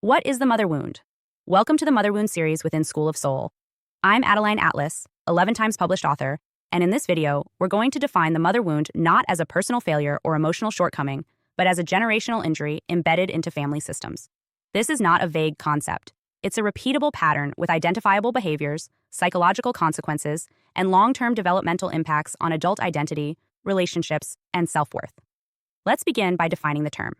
What is the mother wound? Welcome to the Mother Wound series within School of Soul. I'm Adeline Atlas, 11 times published author, and in this video, we're going to define the mother wound not as a personal failure or emotional shortcoming, but as a generational injury embedded into family systems. This is not a vague concept. It's a repeatable pattern with identifiable behaviors, psychological consequences, and long-term developmental impacts on adult identity, relationships, and self-worth. Let's begin by defining the term.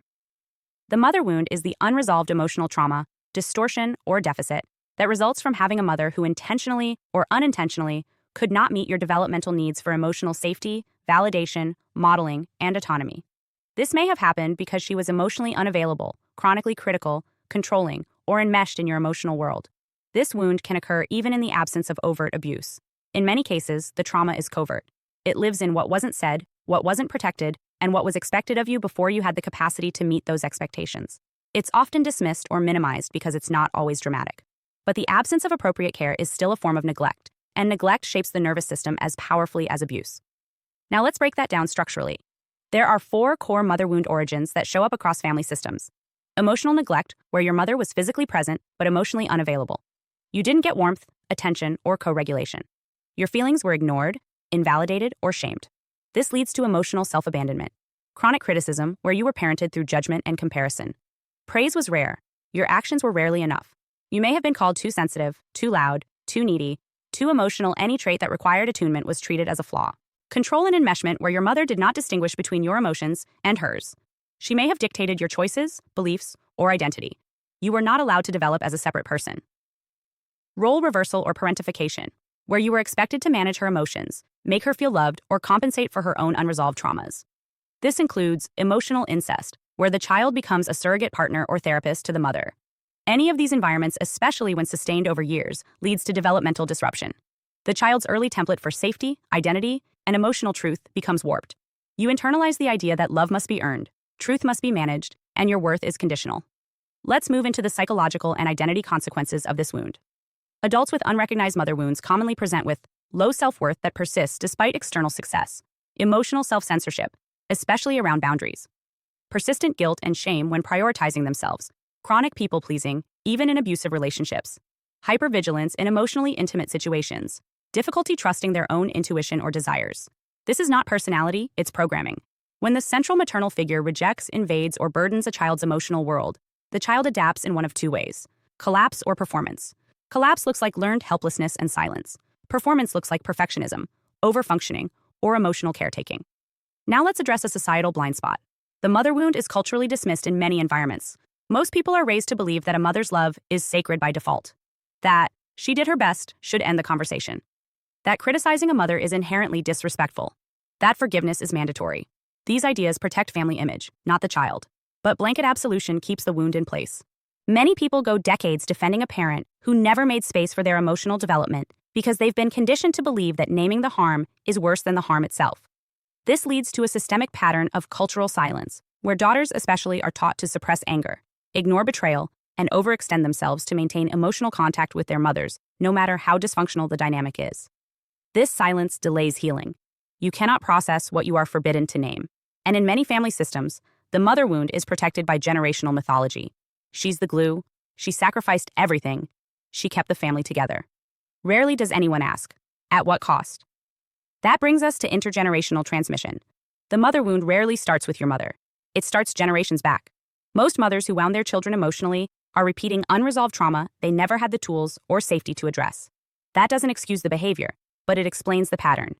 The mother wound is the unresolved emotional trauma, distortion, or deficit that results from having a mother who intentionally or unintentionally could not meet your developmental needs for emotional safety, validation, modeling, and autonomy. This may have happened because she was emotionally unavailable, chronically critical, controlling, or enmeshed in your emotional world. This wound can occur even in the absence of overt abuse. In many cases, the trauma is covert. It lives in what wasn't said, what wasn't protected, and what was expected of you before you had the capacity to meet those expectations. It's often dismissed or minimized because it's not always dramatic. But the absence of appropriate care is still a form of neglect, and neglect shapes the nervous system as powerfully as abuse. Now let's break that down structurally. There are 4 core mother wound origins that show up across family systems. Emotional neglect, where your mother was physically present but emotionally unavailable. You didn't get warmth, attention, or co-regulation. Your feelings were ignored, invalidated, or shamed. This leads to emotional self-abandonment. Chronic criticism, where you were parented through judgment and comparison. Praise was rare. Your actions were rarely enough. You may have been called too sensitive, too loud, too needy, too emotional. Any trait that required attunement was treated as a flaw. Control and enmeshment, where your mother did not distinguish between your emotions and hers. She may have dictated your choices, beliefs, or identity. You were not allowed to develop as a separate person. Role reversal or parentification, where you were expected to manage her emotions, make her feel loved, or compensate for her own unresolved traumas. This includes emotional incest, where the child becomes a surrogate partner or therapist to the mother. Any of these environments, especially when sustained over years, leads to developmental disruption. The child's early template for safety, identity, and emotional truth becomes warped. You internalize the idea that love must be earned, truth must be managed, and your worth is conditional. Let's move into the psychological and identity consequences of this wound. Adults with unrecognized mother wounds commonly present with low self-worth that persists despite external success, emotional self-censorship, especially around boundaries, persistent guilt and shame when prioritizing themselves, chronic people-pleasing, even in abusive relationships, hypervigilance in emotionally intimate situations, difficulty trusting their own intuition or desires. This is not personality, it's programming. When the central maternal figure rejects, invades, or burdens a child's emotional world, the child adapts in one of 2 ways: collapse or performance. Collapse looks like learned helplessness and silence. Performance looks like perfectionism, overfunctioning, or emotional caretaking. Now let's address a societal blind spot. The mother wound is culturally dismissed in many environments. Most people are raised to believe that a mother's love is sacred by default. That she did her best should end the conversation. That criticizing a mother is inherently disrespectful. That forgiveness is mandatory. These ideas protect family image, not the child. But blanket absolution keeps the wound in place. Many people go decades defending a parent who never made space for their emotional development because they've been conditioned to believe that naming the harm is worse than the harm itself. This leads to a systemic pattern of cultural silence, where daughters especially are taught to suppress anger, ignore betrayal, and overextend themselves to maintain emotional contact with their mothers, no matter how dysfunctional the dynamic is. This silence delays healing. You cannot process what you are forbidden to name. And in many family systems, the mother wound is protected by generational mythology. She's the glue. She sacrificed everything. She kept the family together. Rarely does anyone ask, at what cost? That brings us to intergenerational transmission. The mother wound rarely starts with your mother. It starts generations back. Most mothers who wound their children emotionally are repeating unresolved trauma they never had the tools or safety to address. That doesn't excuse the behavior, but it explains the pattern.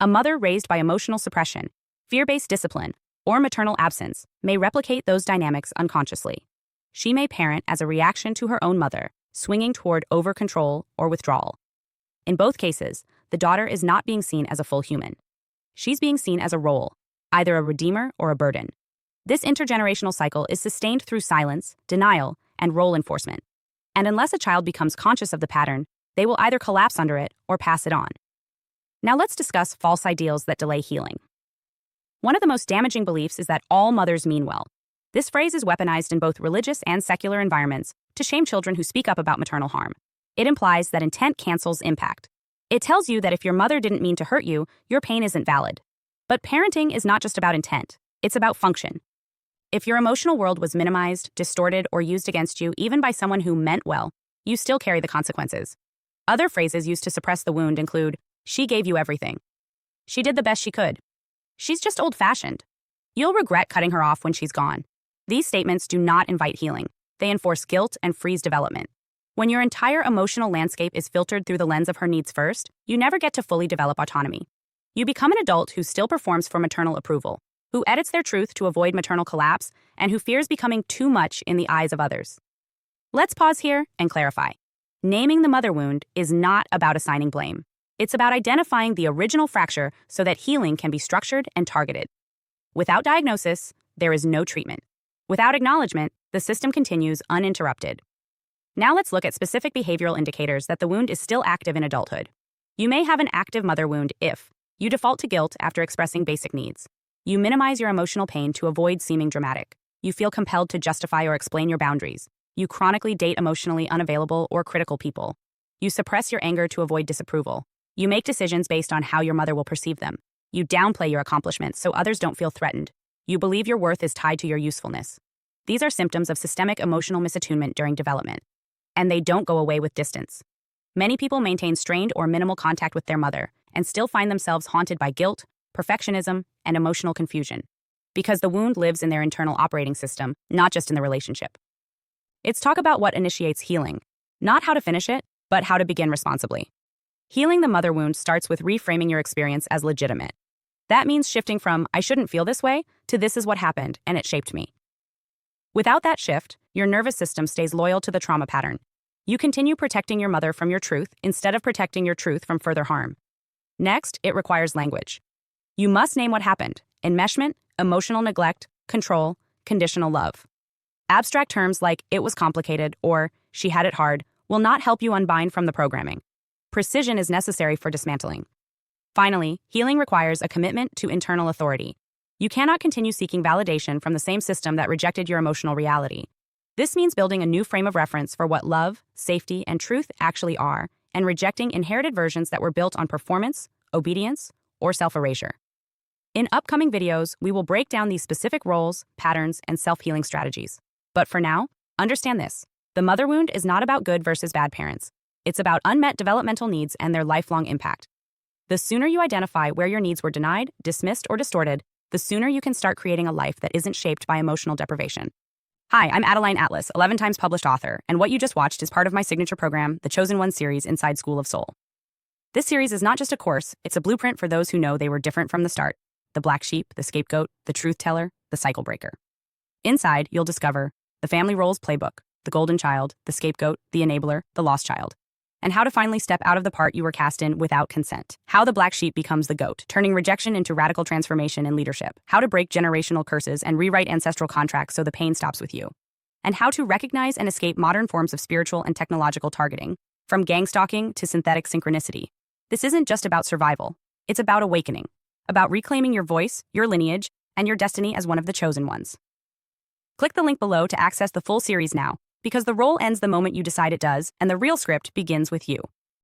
A mother raised by emotional suppression, fear-based discipline, or maternal absence may replicate those dynamics unconsciously. She may parent as a reaction to her own mother, swinging toward over-control or withdrawal. In both cases, the daughter is not being seen as a full human. She's being seen as a role, either a redeemer or a burden. This intergenerational cycle is sustained through silence, denial, and role enforcement. And unless a child becomes conscious of the pattern, they will either collapse under it or pass it on. Now let's discuss false ideals that delay healing. One of the most damaging beliefs is that all mothers mean well. This phrase is weaponized in both religious and secular environments to shame children who speak up about maternal harm. It implies that intent cancels impact. It tells you that if your mother didn't mean to hurt you, your pain isn't valid. But parenting is not just about intent, it's about function. If your emotional world was minimized, distorted, or used against you, even by someone who meant well, you still carry the consequences. Other phrases used to suppress the wound include, "She gave you everything." "She did the best she could." "She's just old-fashioned." "You'll regret cutting her off when she's gone." These statements do not invite healing. They enforce guilt and freeze development. When your entire emotional landscape is filtered through the lens of her needs first, you never get to fully develop autonomy. You become an adult who still performs for maternal approval, who edits their truth to avoid maternal collapse, and who fears becoming too much in the eyes of others. Let's pause here and clarify. Naming the mother wound is not about assigning blame. It's about identifying the original fracture so that healing can be structured and targeted. Without diagnosis, there is no treatment. Without acknowledgement, the system continues uninterrupted. Now let's look at specific behavioral indicators that the wound is still active in adulthood. You may have an active mother wound if you default to guilt after expressing basic needs. You minimize your emotional pain to avoid seeming dramatic. You feel compelled to justify or explain your boundaries. You chronically date emotionally unavailable or critical people. You suppress your anger to avoid disapproval. You make decisions based on how your mother will perceive them. You downplay your accomplishments so others don't feel threatened. You believe your worth is tied to your usefulness. These are symptoms of systemic emotional misattunement during development. And they don't go away with distance. Many people maintain strained or minimal contact with their mother and still find themselves haunted by guilt, perfectionism, and emotional confusion, because the wound lives in their internal operating system, not just in the relationship. It's talk about what initiates healing, not how to finish it, but how to begin responsibly. Healing the mother wound starts with reframing your experience as legitimate. That means shifting from, "I shouldn't feel this way," to "This is what happened, and it shaped me." Without that shift, your nervous system stays loyal to the trauma pattern. You continue protecting your mother from your truth instead of protecting your truth from further harm. Next, it requires language. You must name what happened: enmeshment, emotional neglect, control, conditional love. Abstract terms like "it was complicated" or "she had it hard" will not help you unbind from the programming. Precision is necessary for dismantling. Finally, healing requires a commitment to internal authority. You cannot continue seeking validation from the same system that rejected your emotional reality. This means building a new frame of reference for what love, safety, and truth actually are, and rejecting inherited versions that were built on performance, obedience, or self-erasure. In upcoming videos, we will break down these specific roles, patterns, and self-healing strategies. But for now, understand this: the mother wound is not about good versus bad parents. It's about unmet developmental needs and their lifelong impact. The sooner you identify where your needs were denied, dismissed, or distorted, the sooner you can start creating a life that isn't shaped by emotional deprivation. Hi, I'm Adeline Atlas, 11 times published author, and what you just watched is part of my signature program, the Chosen One series inside School of Soul. This series is not just a course, it's a blueprint for those who know they were different from the start: the black sheep, the scapegoat, the truth teller, the cycle breaker. Inside, you'll discover the family roles playbook, the golden child, the scapegoat, the enabler, the lost child, and how to finally step out of the part you were cast in without consent. How the black sheep becomes the goat, turning rejection into radical transformation in leadership. How to break generational curses and rewrite ancestral contracts so the pain stops with you. And how to recognize and escape modern forms of spiritual and technological targeting, from gang stalking to synthetic synchronicity. This isn't just about survival. It's about awakening, about reclaiming your voice, your lineage, and your destiny as one of the chosen ones. Click the link below to access the full series now, because the role ends the moment you decide it does, and the real script begins with you.